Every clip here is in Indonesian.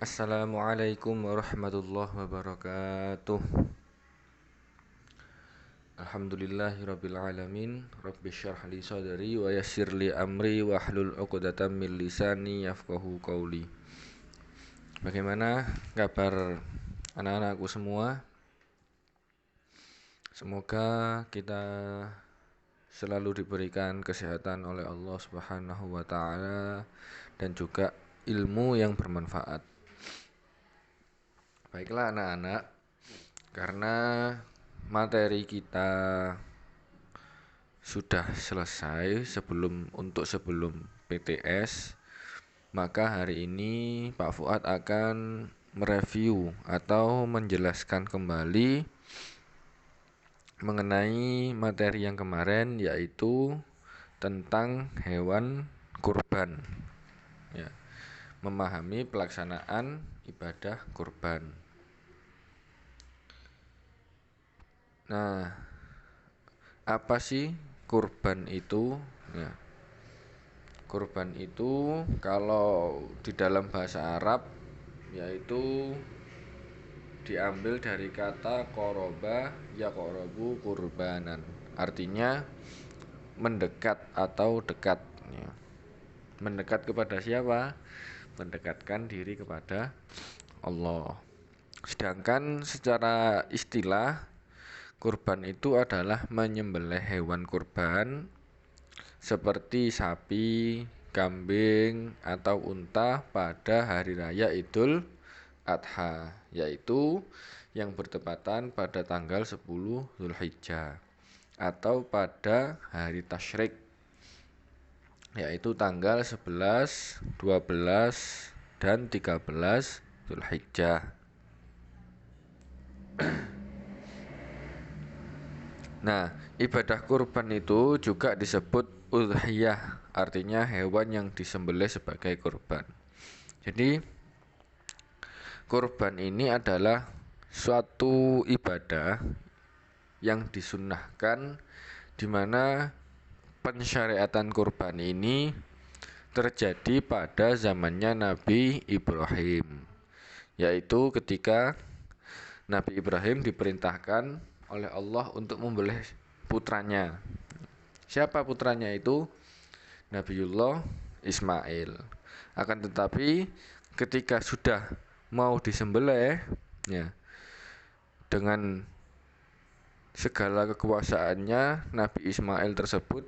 Assalamualaikum warahmatullahi wabarakatuh. Alhamdulillahirabbil alamin. Rabbi syrah li sadri wa yassir li amri wahlul 'uqdatam min lisani yafqahu qauli. Bagaimana kabar anak-anakku semua? Semoga kita selalu diberikan kesehatan oleh Allah Subhanahu wa taala dan juga ilmu yang bermanfaat. Baiklah anak-anak, karena materi kita sudah selesai sebelum PTS, maka hari ini Pak Fuad akan mereview atau menjelaskan kembali mengenai materi yang kemarin, yaitu tentang hewan kurban, ya, memahami pelaksanaan ibadah kurban. Nah, apa sih kurban itu? Ya, kurban itu kalau di dalam bahasa Arab yaitu diambil dari kata koroba ya korobu kurbanan, artinya mendekat atau dekat, ya. Mendekat kepada siapa? Mendekatkan diri kepada Allah. Sedangkan secara istilah, kurban itu adalah menyembelih hewan kurban seperti sapi, kambing, atau unta pada hari raya Idul Adha, yaitu yang bertepatan pada tanggal 10 Zulhijjah atau pada hari tasyrik, yaitu tanggal 11, 12, dan 13 Zulhijjah. Nah, ibadah kurban itu juga disebut udhiyah, artinya hewan yang disembelih sebagai kurban. Jadi, kurban ini adalah suatu ibadah yang disunnahkan, di mana pensyariatan kurban ini terjadi pada zamannya Nabi Ibrahim, yaitu ketika Nabi Ibrahim diperintahkan oleh Allah untuk membelih putranya. Siapa putranya itu? Nabiullah Ismail. Akan tetapi ketika sudah mau disembelih, ya, dengan segala kekuasaannya, Nabi Ismail tersebut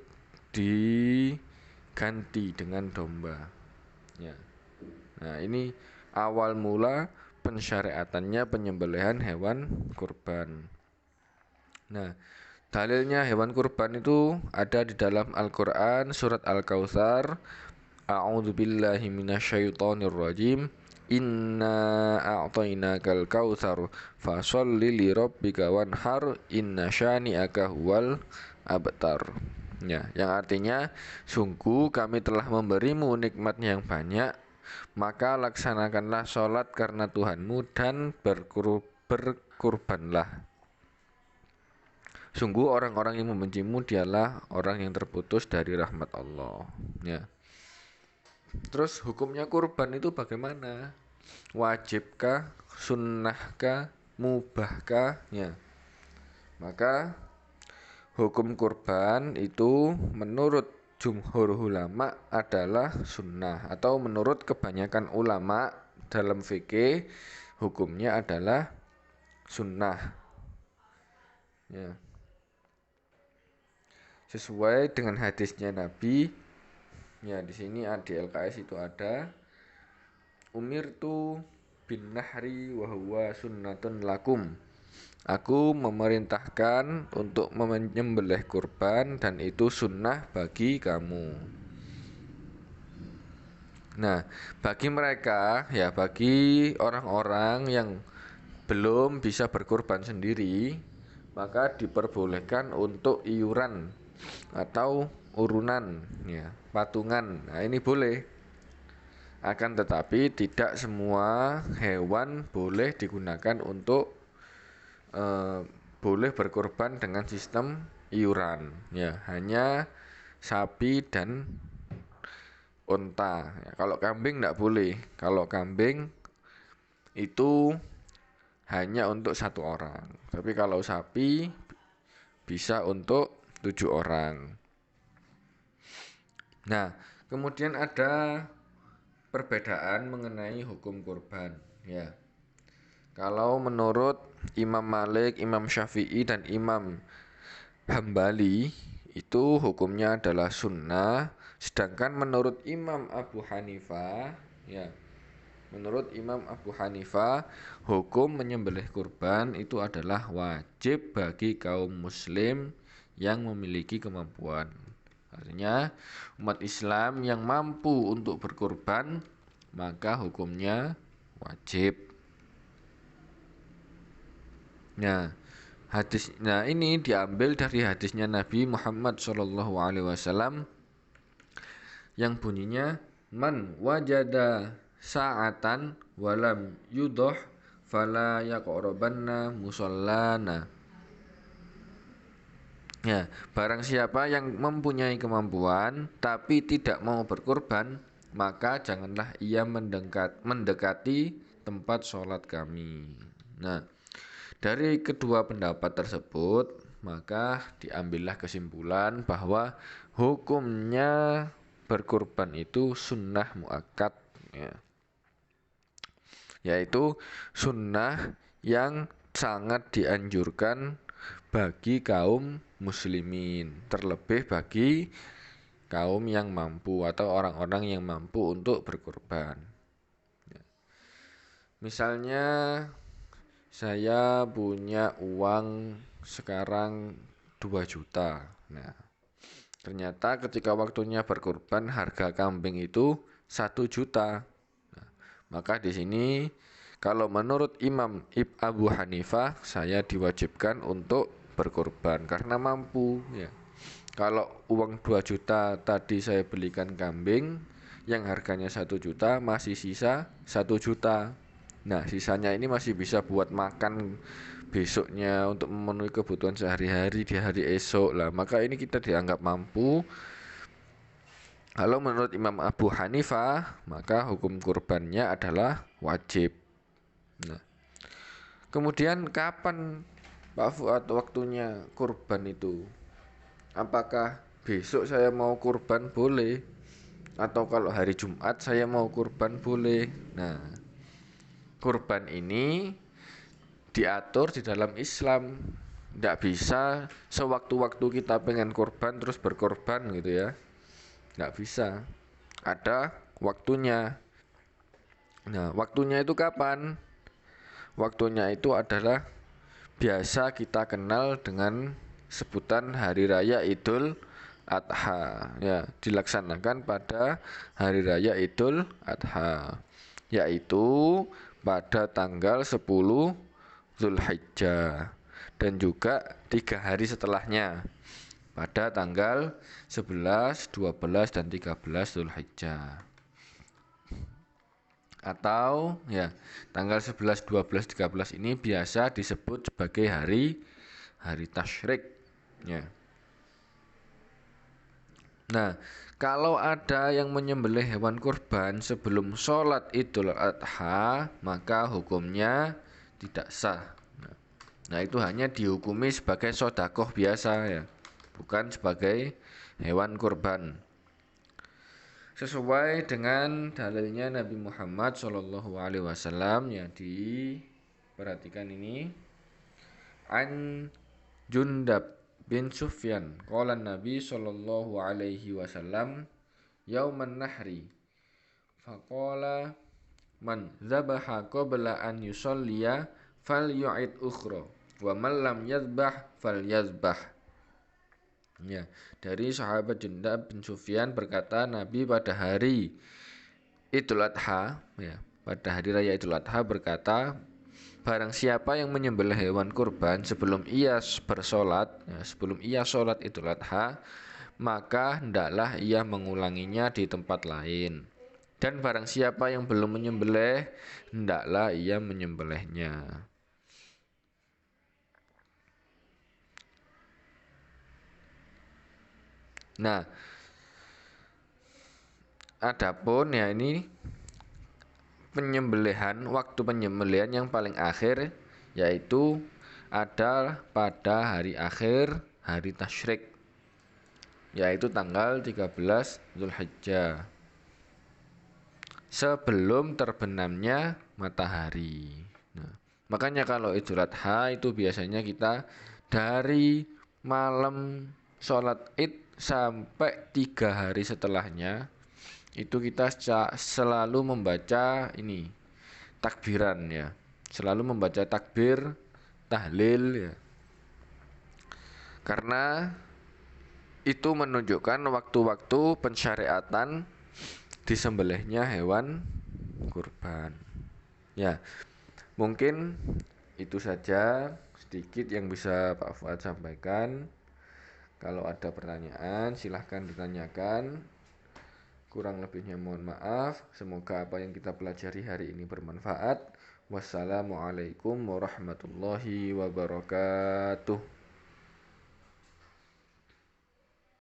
diganti dengan domba, ya. Nah, ini awal mula pensyariatannya penyembelihan hewan kurban. Nah, dalilnya hewan kurban itu ada di dalam Al-Quran, surat Al-Kautsar. A'udzubillahi minasyaitonirrajim. Inna a'tainakal kautsar fasholli lirabbika wanhar inna syani'aka huwal abtar. Ya, yang artinya sungguh kami telah memberimu nikmat yang banyak, maka laksanakanlah sholat karena Tuhanmu dan berkurbanlah. Sungguh orang-orang yang membencimu dialah orang yang terputus dari rahmat Allah. Ya. Terus hukumnya kurban itu bagaimana? Wajibkah? Sunnahkah? Mubahkah? Ya. Maka hukum kurban itu menurut jumhur ulama adalah sunnah, atau menurut kebanyakan ulama dalam fikih hukumnya adalah sunnah. Ya. Sesuai dengan hadisnya Nabi, ya, di sini di LKS itu ada umirtu bin nahri wa huwa sunnatun lakum. Aku memerintahkan untuk menyembelih kurban dan itu sunnah bagi kamu. Nah, bagi mereka, ya, bagi orang-orang yang belum bisa berkurban sendiri, maka diperbolehkan untuk iuran atau urunan, ya, patungan. Nah, ini boleh. Akan tetapi tidak semua hewan boleh digunakan untuk boleh berkorban dengan sistem iuran, ya, hanya sapi dan unta, ya. Kalau kambing tidak boleh. Kalau kambing itu hanya untuk 1 orang. Tapi kalau sapi bisa untuk 7 orang. Nah, kemudian ada perbedaan mengenai hukum kurban, ya. Kalau menurut Imam Malik, Imam Syafi'i dan Imam Hambali itu hukumnya adalah sunnah, sedangkan menurut Imam Abu Hanifah, ya, menurut Imam Abu Hanifah hukum menyembelih kurban itu adalah wajib bagi kaum muslim yang memiliki kemampuan. Artinya umat Islam yang mampu untuk berkurban maka hukumnya wajib. Nah, ini diambil dari hadisnya Nabi Muhammad SAW yang bunyinya man wajada sa'atan walam yudoh fala yaqrabanna musallana. Ya, barang siapa yang mempunyai kemampuan tapi tidak mau berkurban, maka janganlah ia mendekati tempat sholat kami. Nah, dari kedua pendapat tersebut, maka diambillah kesimpulan bahwa hukumnya berkurban itu sunnah muakkad, ya. Yaitu sunnah yang sangat dianjurkan bagi kaum muslimin, terlebih bagi kaum yang mampu atau orang-orang yang mampu untuk berkurban. Misalnya saya punya uang sekarang 2 juta. Nah, ternyata ketika waktunya berkurban harga kambing itu 1 juta. Nah, maka di sini kalau menurut Imam Abu Hanifah saya diwajibkan untuk berkurban karena mampu, ya. Kalau uang 2 juta tadi saya belikan kambing yang harganya 1 juta, masih sisa 1 juta. Nah, sisanya ini masih bisa buat makan besoknya untuk memenuhi kebutuhan sehari-hari di hari esok lah. Maka ini kita dianggap mampu. Kalau menurut Imam Abu Hanifah, maka hukum kurbannya adalah wajib. Nah, kemudian kapan Pak Fuad waktunya kurban itu? Apakah besok saya mau kurban boleh? Atau kalau hari Jumat saya mau kurban boleh? Nah, kurban ini diatur di dalam Islam. Tidak bisa sewaktu-waktu kita pengen kurban terus berkorban gitu ya. Tidak bisa. Ada waktunya. Nah, waktunya itu kapan? Waktunya itu adalah biasa kita kenal dengan sebutan Hari Raya Idul Adha, ya, dilaksanakan pada Hari Raya Idul Adha, yaitu pada tanggal 10 Zulhijjah dan juga 3 hari setelahnya pada tanggal 11, 12 dan 13 Zulhijjah. Atau ya, tanggal 11, 12, 13 ini biasa disebut sebagai hari tasyrik, ya. Nah, kalau ada yang menyembelih hewan kurban sebelum sholat Idul Adha, maka hukumnya tidak sah. Nah, itu hanya dihukumi sebagai sodakoh biasa, ya, bukan sebagai hewan kurban. Sesuai dengan dalilnya Nabi Muhammad SAW, ya, diperhatikan ini. An Jundab bin Sufyan qala Nabi sallallahu alaihi wasallam yauman nahri faqala man dzabaha qabla an yusalliya falyu'id ukhra wa man lam yadhbah falyazbah. Ya, dari sahabat Jundab bin Sufyan berkata Nabi pada hari Idul Adha, ya, pada hari raya Idul Adha berkata, barang siapa yang menyembelih hewan kurban sebelum ia bersolat, ya, sebelum ia sholat Idul Adha, maka hendaklah ia mengulanginya di tempat lain. Dan barang siapa yang belum menyembelih, hendaklah ia menyembelihnya. Nah, adapun ya ini waktu penyembelihan yang paling akhir yaitu ada pada hari akhir hari tasyrik, yaitu tanggal 13 Zulhijjah, sebelum terbenamnya matahari. Nah, makanya kalau Idul Adha itu biasanya kita dari malam sholat Id sampai 3 hari setelahnya itu kita selalu membaca ini takbiran ya, selalu membaca takbir, tahlil ya, karena itu menunjukkan waktu-waktu pensyariatan disembelihnya hewan kurban. Ya, mungkin itu saja sedikit yang bisa Pak Fuad sampaikan. Kalau ada pertanyaan silahkan ditanyakan. Kurang lebihnya mohon maaf. Semoga apa yang kita pelajari hari ini bermanfaat. Wassalamualaikum warahmatullahi wabarakatuh.